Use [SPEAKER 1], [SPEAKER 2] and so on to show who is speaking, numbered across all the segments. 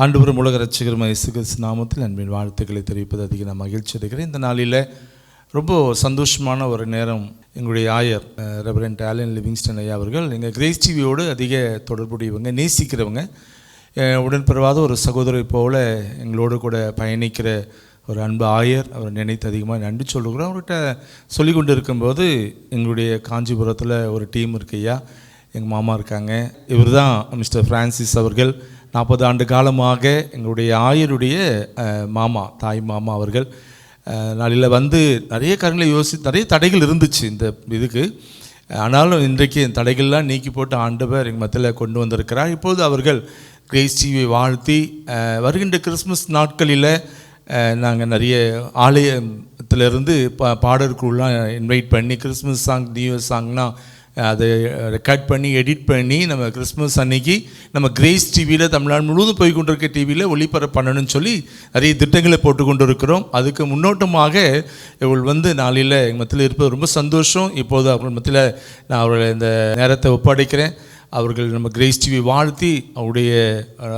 [SPEAKER 1] ஆண்டவரும் உலக இரட்சகரும் இயேசு கிறிஸ்து நாமத்தில் அன்பின் வாழ்த்துக்களை தெரிவிப்பது அதிக நான் மகிழ்ச்சி அடைகிறேன். இந்த நாளில் ரொம்ப சந்தோஷமான ஒரு நேரம். எங்களுடைய ஆயர் ரெவரண்ட் ஆலன் லிவிங்ஸ்டன் ஐயா அவர்கள் எங்கள் கிரேஸ் டிவியோடு அதிக தொடர்புடையவங்க, நேசிக்கிறவங்க, உடன்பிறவாத ஒரு சகோதரி போல எங்களோடு கூட பயணிக்கிற ஒரு அன்பு ஆயர். அவர் நினைத்து அதிகமாக நன்றி சொல்லுகிறோம். அவர்கிட்ட சொல்லி கொண்டு இருக்கும்போது எங்களுடைய காஞ்சிபுரத்தில் ஒரு டீம் இருக்கு ஐயா, எங்கள் மாமா இருக்காங்க. இவர் தான் மிஸ்டர் ஃப்ரான்சிஸ் அவர்கள். 40 ஆண்டு காலமாக எங்களுடைய ஆயருடைய மாமா, தாய் மாமா அவர்கள். நாளில் வந்து நிறைய காரியங்களை நிறைய தடைகள் இருந்துச்சு இந்த இதுக்கு. ஆனாலும் இன்றைக்கு தடைகள்லாம் நீக்கி போட்டு ஆண்டவர் எங்கள் மத்தியில் கொண்டு வந்திருக்கிறார். இப்போது அவர்கள் கிரேஸ் டிவியை வாழ்த்தி வருகின்ற கிறிஸ்மஸ் நாட்களில் நாங்கள் நிறைய ஆலயத்திலிருந்து பாடல்குள்ளெலாம் இன்வைட் பண்ணி கிறிஸ்மஸ் சாங், நியூ இயர் சாங்னா அதை ரெக்கார்ட் பண்ணி எடிட் பண்ணி நம்ம கிறிஸ்மஸ் அன்னைக்கு நம்ம கிரேஸ் டிவியில் தமிழ்நாடு முழுவதும் போய் கொண்டிருக்க டிவியில் ஒளிபரப்பு பண்ணணும்னு சொல்லி நிறைய திட்டங்களை போட்டு கொண்டு இருக்கிறோம். அதுக்கு முன்னோட்டமாக இவள் வந்து நாளில் எங்கள் மத்தியில் இருப்பது ரொம்ப சந்தோஷம். இப்போது அவர்கள் மத்தியில் நான் அவர்களை இந்த நேரத்தை ஒப்படைக்கிறேன். அவர்கள் நம்ம கிரேஸ் டிவி வாழ்த்தி அவருடைய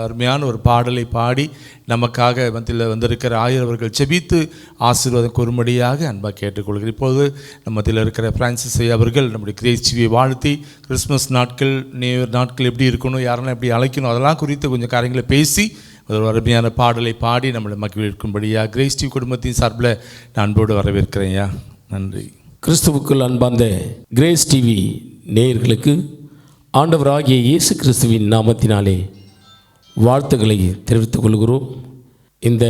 [SPEAKER 1] அருமையான ஒரு பாடலை பாடி நமக்காக மத்தியில் வந்திருக்கிற ஆயர் அவர்கள் செபித்து ஆசீர்வாதம் கூறும்படியாக அன்பாக கேட்டுக்கொள்கிறேன். இப்போது நம்ம மத்தியில் இருக்கிற பிரான்சிஸ் ஐயா அவர்கள் நம்முடைய கிரேஸ் டிவியை வாழ்த்தி கிறிஸ்மஸ் நாட்கள், நியூ இயர் நாட்கள் எப்படி இருக்கணும், யாரெல்லாம் எப்படி அழைக்கணும், அதெல்லாம் குறித்து கொஞ்சம் காரியங்களை பேசி ஒரு அருமையான பாடலை பாடி நம்மளை மகிழ்விக்கும்படியாக கிரேஸ் டிவி குடும்பத்தின் சார்பில் நான் அன்போடு வரவேற்கிறேன் ஐயா. நன்றி.
[SPEAKER 2] கிறிஸ்துவுக்குள் அன்பார்ந்த கிரேஸ் டிவி நேயர்களுக்கு ஆண்டவராகிய இயேசு கிறிஸ்துவின் நாமத்தினாலே வாழ்த்துக்களை தெரிவித்துக் கொள்கிறோம். இந்த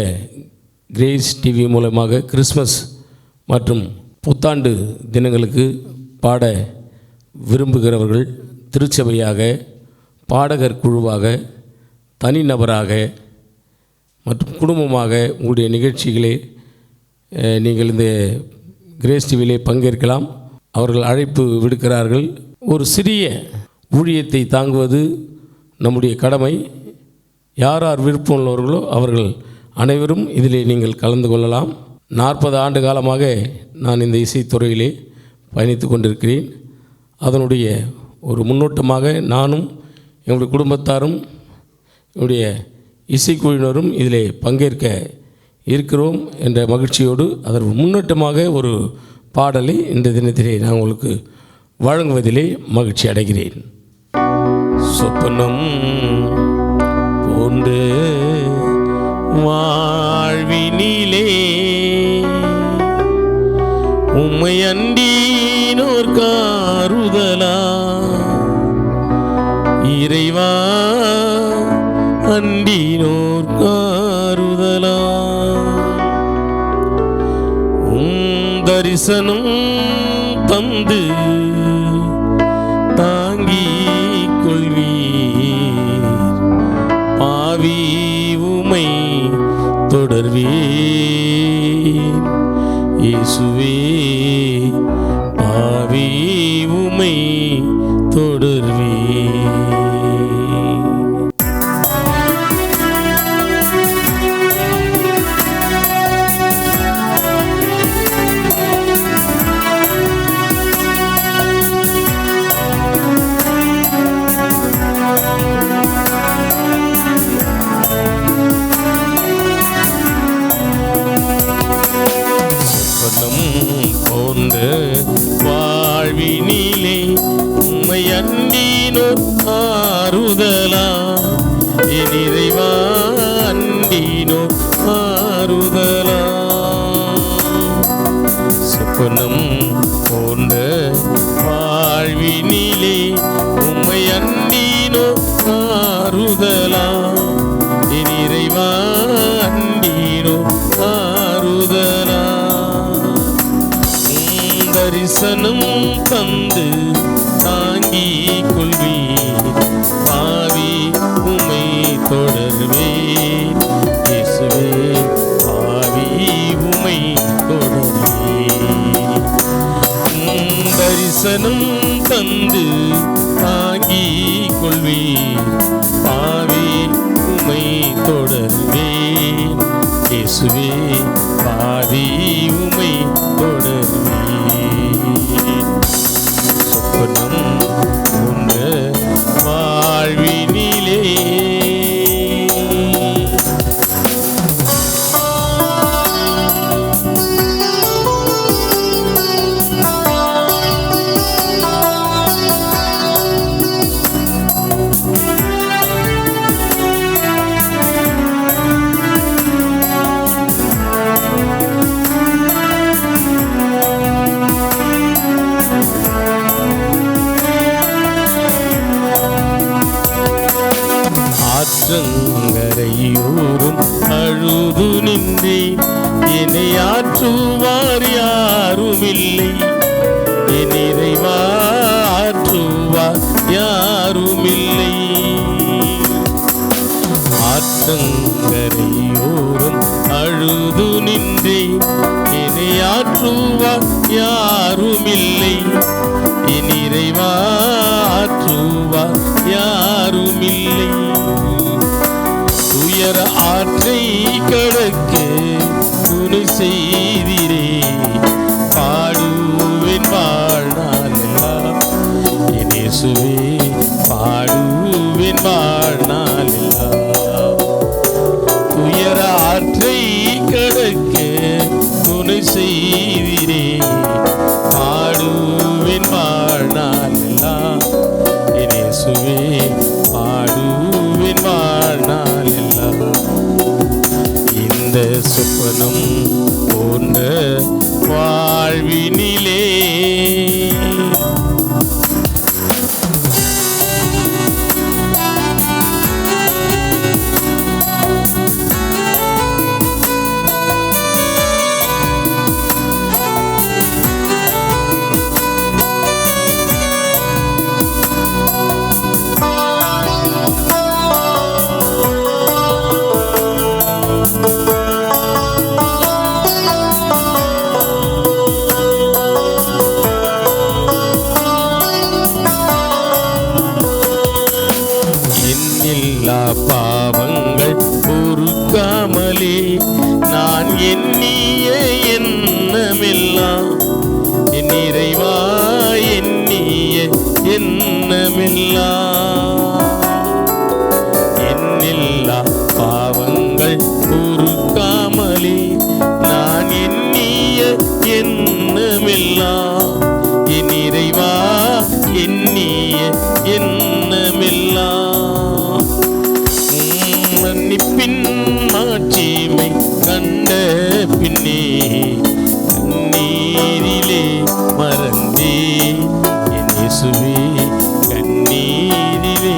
[SPEAKER 2] கிரேஸ் டிவி மூலமாக கிறிஸ்மஸ் மற்றும் புத்தாண்டு தினங்களுக்கு பாட விரும்புகிறவர்கள் திருச்சபையாக, பாடகர் குழுவாக, தனிநபராக மற்றும் குடும்பமாக உங்களுடைய நிகழ்ச்சிகளே நீங்கள் இந்த கிரேஸ் டிவியிலே பங்கேற்கலாம். அவர்கள் அழைப்பு விடுக்கிறார்கள். ஒரு சிறிய ஊழியத்தை தாங்குவது நம்முடைய கடமை. யார் யார் விருப்பம் உள்ளவர்களோ அவர்கள் அனைவரும் இதிலே நீங்கள் கலந்து கொள்ளலாம். 40 ஆண்டு காலமாக நான் இந்த இசைத்துறையிலே பயணித்து கொண்டிருக்கிறேன். அதனுடைய ஒரு முன்னோட்டமாக நானும் என்னுடைய குடும்பத்தாரும் என்னுடைய இசைக்குழுவினரும் இதிலே பங்கேற்க இருக்கிறோம் என்ற மகிழ்ச்சியோடு அதற்கு முன்னோட்டமாக ஒரு பாடலை இந்த தினத்திலே நான் உங்களுக்கு வழங்குவதிலே மகிழ்ச்சி அடைகிறேன். சொப்பனம் போன்று வாழ்வினிலே உம்மை அண்டினோர் காருதலா, இறைவா அண்டினோர் காருதலா, தரிசனம் தந்து தாங்கி கொள்வீர், பாவி உமை தொடர்வீர் இயேசுவே, பாவி உமை தொடர்வீர். வாழ்வினிலே உம்மை அண்டினோர் ஆறுதலா, என் இறைவா அண்டினோர் ஆறுதலா, சொப்பனம் போன்ற வாழ்வினிலே உம்மை அண்டினோர் ஆறுதலா, என் இறைவா அண்டினோர் ஆறுதலா, தரிசனம் தந்து தாங்கி கொள்வீர், பாவி உமை தொடர்வேன் இயேசுவே, பாவி உமை தொடர்வேன், தரிசனம் தந்து தாங்கி கொள்வீர், பாவி உமை தொடர்வேன் இயேசுவே, பாவி உமை தொடர்வேன், சொப்பனம் போன்ற வாழ்வினிலே ஆற்றங்கரையோரும் அழுது நின்றேன், என்னை ஆற்றுவார் யாருமில்லை, என் இறைவா ஆற்றுவார் யாருமில்லை. ஆற்றங்கரையோரும் அழுது நின்றேன், என்னை ஆற்றுவார் யாருமில்லை, என் இறைவா ஆற்றுவார் யாருமில்லை. உயர ஆற்றை கடக்க துணை செய்திரே, பாடுவேன் வாழ்நாள் எல்லாம் என் இயேசுவே, பாடுவேன் வாழ்நாள் எல்லாம். உயர ஆற்றை கடக்க துணை செய்திரே, பாடுவேன் வாழ்நாள் எல்லாம் என் இயேசுவே, பாடுவேன் வாழ்நாள் எல்லாம். இந்த சொப்பனம் போன்ற வாழ்வினிலே பாவங்கள் பொறுக்காமலே நான் எண்ணிய எண்ணமெல்லாம் என் இறைவா எண்ணிய எண்ணமெல்லாம். என்னில்லா பாவங்கள் பொறுக்காமலே நான் எண்ணிய எண்ணமெல்லாம் என் இறைவா எண்ணிய எண்ணமெல்லாம். மன்னிப்பின் மாட்சிமை கண்ட பின்னே கண்ணீரிலே மறந்தே என் இயேசுவே, கண்ணீரிலே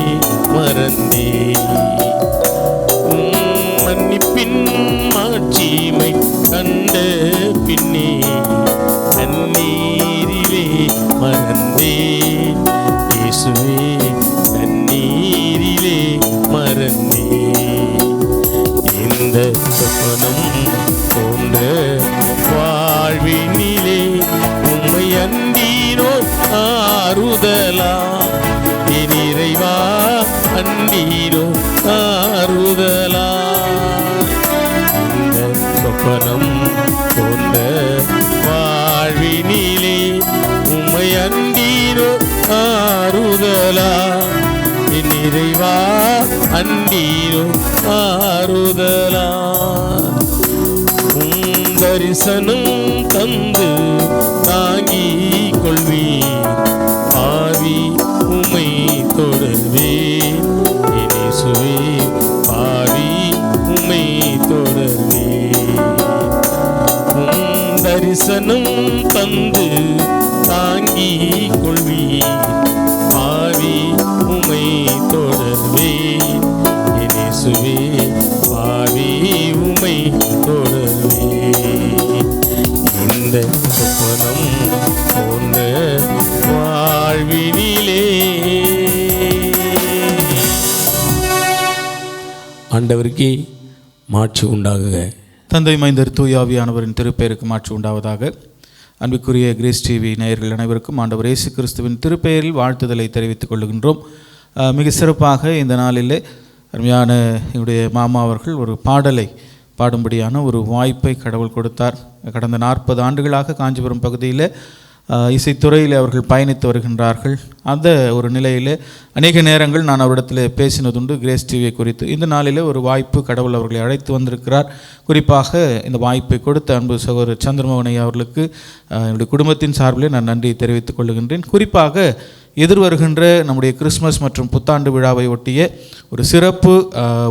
[SPEAKER 2] மறந்தே. மன்னிப்பின் மாட்சிமை கண்ட பின்னே கண்ணீரிலே மறந்தே இயேசுவே, கண்ணீரிலே மறந்தே. இந்த சொப்பனம் போன்ற வாழ்வினிலே உம்மை அண்டீனோ ஆறுதலா, என் இறைவா அண்டீனோ ஆறுதலா. இந்த சொப்பனம் போன்ற வாழ்வினிலே உம்மை அண்டீனோ ஆறுதலா, என் இறைவா அண்டீரோ ஆறுதலா. தரிசனம் தந்து தாங்கிக் கொள்வீர், ஆவி உமை தொடர்வேன் என் இயேசுவே, ஆவி உமை தொடர்வேன். தரிசனம் தந்து தாங்கிக் கொள்வீர், ஆவி உமை தொடர்வேன் என் இயேசுவே, ஆவி உமை தொடர்வேன். இந்த சொப்பனம் போன்ற வாழ்வினிலே. ஆண்டவருக்கே மாட்சி உண்டாகுக.
[SPEAKER 3] தந்தை மைந்தர் தூயாவியானவரின் திருப்பெயருக்கு மாட்சி உண்டாவதாக. அன்புக்குரிய கிரேஸ் டிவி நேயர்கள் அனைவருக்கும் ஆண்டவர் இயேசு கிறிஸ்துவின் திருப்பெயரில் வாழ்த்துதலை தெரிவித்துக் கொள்கின்றோம். மிக சிறப்பாக இந்த நாளிலே அருமையான என்னுடைய மாமா அவர்கள் ஒரு பாடலை பாடும்படியான ஒரு வாய்ப்பை கடவுள் கொடுத்தார். கடந்த 40 ஆண்டுகளாக காஞ்சிபுரம் பகுதியில் இசைத்துறையில் அவர்கள் பயணித்து வருகின்றார்கள். அந்த ஒரு நிலையில் அநேக நேரங்கள் நான் அவரிடத்தில் பேசினதுண்டு கிரேஸ் டிவியை குறித்து. இந்த நாளில் ஒரு வாய்ப்பு கடவுள் அவர்களை அழைத்து வந்திருக்கிறார். குறிப்பாக இந்த வாய்ப்பை கொடுத்த அன்பு சகோதரர் சந்திரமோகன் ஐயா அவர்களுக்கு என்னுடைய குடும்பத்தின் சார்பிலே நான் நன்றி தெரிவித்துக் கொள்கின்றேன். குறிப்பாக எதிர்வருகின்ற நம்முடைய கிறிஸ்மஸ் மற்றும் புத்தாண்டு விழாவை ஒட்டிய ஒரு சிறப்பு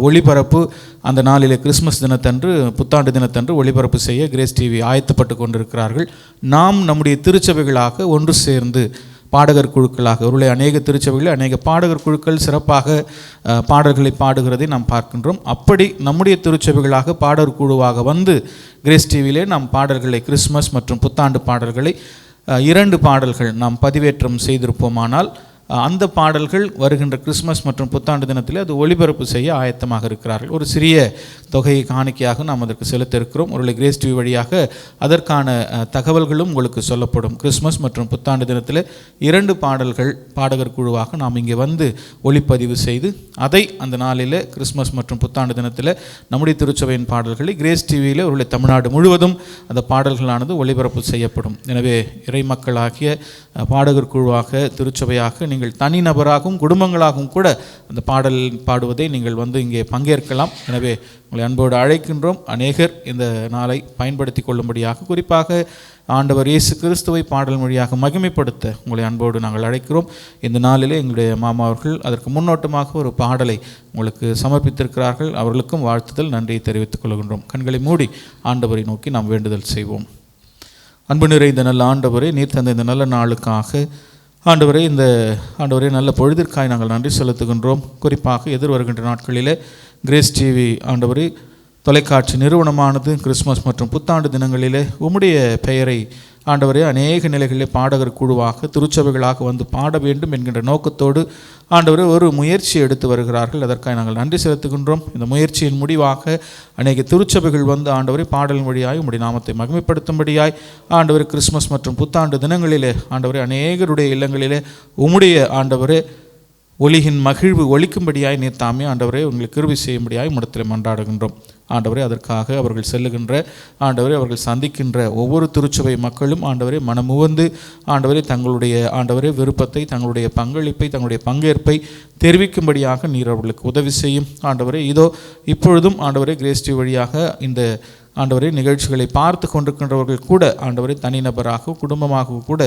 [SPEAKER 3] ஒளிபரப்பு அந்த நாளிலே கிறிஸ்மஸ் தினத்தன்று புத்தாண்டு தினத்தன்று ஒளிபரப்பு செய்ய கிரேஸ் டிவி ஆயத்தப்பட்டு கொண்டிருக்கிறார்கள். நாம் நம்முடைய திருச்சபைகளாக ஒன்று சேர்ந்து பாடகர் குழுக்களாக அவருடைய அநேக திருச்சபைகளில் அநேக பாடகர் குழுக்கள் சிறப்பாக பாடல்களை பாடுகிறதை நாம் பார்க்கின்றோம். அப்படி நம்முடைய திருச்சபைகளாக பாடகர் குழுவாக வந்து கிரேஸ் டிவியிலே நாம் பாடல்களை கிறிஸ்மஸ் மற்றும் புத்தாண்டு பாடல்களை 2 பாடல்கள் நாம் பதிவேற்றம் செய்திருப்போமானால் அந்த பாடல்கள் வருகின்ற கிறிஸ்மஸ் மற்றும் புத்தாண்டு தினத்தில் அது ஒளிபரப்பு செய்ய ஆயத்தமாக இருக்கிறார்கள். ஒரு சிறிய தொகையை காணிக்கையாக நாம் அதற்கு செலுத்த இருக்கிறோம். ஒருவேளை கிரேஸ் டிவி வழியாக அதற்கான தகவல்களும் உங்களுக்கு சொல்லப்படும். கிறிஸ்மஸ் மற்றும் புத்தாண்டு தினத்தில் 2 பாடல்கள் பாடகர் குழுவாக நாம் இங்கே வந்து ஒளிப்பதிவு செய்து அதை அந்த நாளில் கிறிஸ்மஸ் மற்றும் புத்தாண்டு தினத்தில் நம்முடைய திருச்சபையின் பாடல்களை கிரேஸ் டிவியில் ஒருவேளை தமிழ்நாடு முழுவதும் அந்த பாடல்களானது ஒளிபரப்பு செய்யப்படும். எனவே இறை மக்களாகிய பாடகர் குழுவாக திருச்சபையாக நீங்கள் தனிநபராகவும் குடும்பங்களாகவும் கூட அந்த பாடல் பாடுவதை நீங்கள் வந்து இங்கே பங்கேற்கலாம். எனவே உங்களை அன்போடு அழைக்கின்றோம். அநேகர் இந்த நாளை பயன்படுத்தி கொள்ளும்படியாக, குறிப்பாக ஆண்டவர் இயேசு கிறிஸ்துவை பாடல் மொழியாக மகிமைப்படுத்த உங்களை அன்போடு நாங்கள் அழைக்கிறோம். இந்த நாளிலே எங்களுடைய மாமா அவர்கள் அதற்கு முன்னோட்டமாக ஒரு பாடலை உங்களுக்கு சமர்ப்பித்திருக்கிறார்கள். அவர்களுக்கும் வாழ்த்துதல், நன்றியை தெரிவித்துக் கொள்கின்றோம். கண்களை மூடி ஆண்டவரை நோக்கி நாம் வேண்டுதல் செய்வோம். அன்பு நிறைந்த நல்ல ஆண்டவரே, நீர் தந்த இந்த நல்ல நாளுக்காக ஆண்டவரே நல்ல பொழுதிற்காய் நாங்கள் நன்றி செலுத்துகின்றோம். குறிப்பாக எதிர்வருகின்ற நாட்களிலே கிரேஸ் டிவி ஆண்டவரே தொலைக்காட்சி நிறுவனமானது கிறிஸ்மஸ் மற்றும் புத்தாண்டு தினங்களிலே உம்முடைய பெயரை ஆண்டவரே அநேக நிலைகளிலே பாடகர் குழுவாக திருச்சபைகளாக வந்து பாட வேண்டும் என்கின்ற நோக்கத்தோடு ஆண்டவரே ஒரு முயற்சி எடுத்து வருகிறார்கள். அதற்காக நாங்கள் நன்றி செலுத்துகின்றோம். இந்த முயற்சியின் முடிவாக அநேக திருச்சபைகள் வந்து ஆண்டவரே பாடல் வழியாய் உம்முடைய நாமத்தை மகிமைப்படுத்தும்படியாய் ஆண்டவரே கிறிஸ்மஸ் மற்றும் புத்தாண்டு தினங்களிலே ஆண்டவரே அநேகருடைய இல்லங்களிலே உம்முடைய ஆண்டவரே ஒளியின் மகிழ்வு ஒழிக்கும்படியாய் நீர் தாமே ஆண்டவரே உங்களுக்கு கிருபை செய்யும்படியாய் உம்மிடத்தில் மன்றாடுகின்றோம். ஆண்டவரே அதற்காக அவர்கள் செல்லுகின்ற ஆண்டவரே அவர்கள் சந்திக்கின்ற ஒவ்வொரு திருச்சபை மக்களும் ஆண்டவரே மனமுவந்து ஆண்டவரே தங்களுடைய ஆண்டவரே விருப்பத்தை, தங்களுடைய பங்களிப்பை, தங்களுடைய பங்கேற்பை தெரிவிக்கும்படியாக நீர் அவர்களுக்கு உதவி செய்யும். ஆண்டவரே இதோ இப்பொழுதும் ஆண்டவரே கிரேஸ் டிவி வழியாக இந்த ஆண்டவரே நிகழ்ச்சிகளை பார்த்து கொண்டிருக்கின்றவர்கள் கூட ஆண்டவரே தனிநபராக குடும்பமாக கூட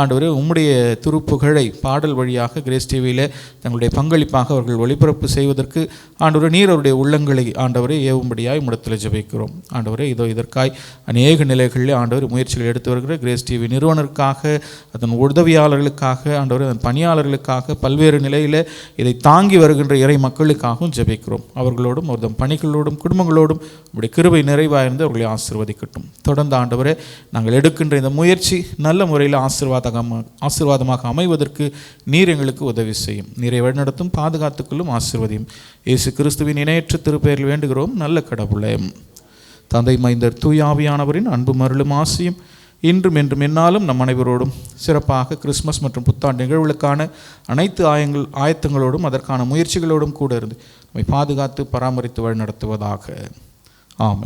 [SPEAKER 3] ஆண்டவரே உம்முடைய திருப்புகழை பாடல் வழியாக கிரேஸ் டிவியில் தங்களுடைய பங்களிப்பாக அவர்கள் ஒளிபரப்பு செய்வதற்கு ஆண்டவரே நீர் அவருடைய உள்ளங்களை ஆண்டவரே ஏவும்படியாய் உம்மிடத்தில் ஜெபிக்கிறோம். ஆண்டவரே இதோ இதற்காய் அநேக நிலைகளில் ஆண்டவர் முயற்சிகள் எடுத்து வருகிற கிரேஸ் டிவி நிறுவனருக்காக, அதன் உதவியாளர்களுக்காக, ஆண்டவரே அதன் பணியாளர்களுக்காக, பல்வேறு நிலையில் இதை தாங்கி வருகின்ற இறை மக்களுக்காகவும் ஜெபிக்கிறோம். அவர்களோடும் அவர்தம் பணிகளோடும் குடும்பங்களோடும் உம்முடைய கிருபை நிறைவாக அவர்களை ஆசீர்வதிக்கட்டும். தொடர்ந்து ஆண்டவரே நாங்கள் எடுக்கின்ற இந்த முயற்சி நல்ல முறையில் ஆசீர்வாதமாக அமைவதற்கு நீர் எங்களுக்கு உதவி செய்யும். நீரை வழிநடத்தும், பாதுகாத்துக்கொள்ளும், ஆசீர்வதியும். இயேசு கிறிஸ்துவின் இணையற்ற திருப்பெயரில் வேண்டுகிறோம் நல்ல கடவுளே. தந்தை, மைந்தர், தூய ஆவியானவரின் அன்பும் அருளும் ஆசியும் இன்றும் என்றும் என்னாலும் நம் அனைவரோடும் சிறப்பாக கிறிஸ்மஸ் மற்றும் புத்தாண்டு நிகழ்வுகளுக்கான அனைத்து ஆயத்தங்களோடும் அதற்கான முயற்சிகளோடும் கூட இருந்து நம்மை பாதுகாத்து பராமரித்து வழிநடத்துவதாக. ஆமென்.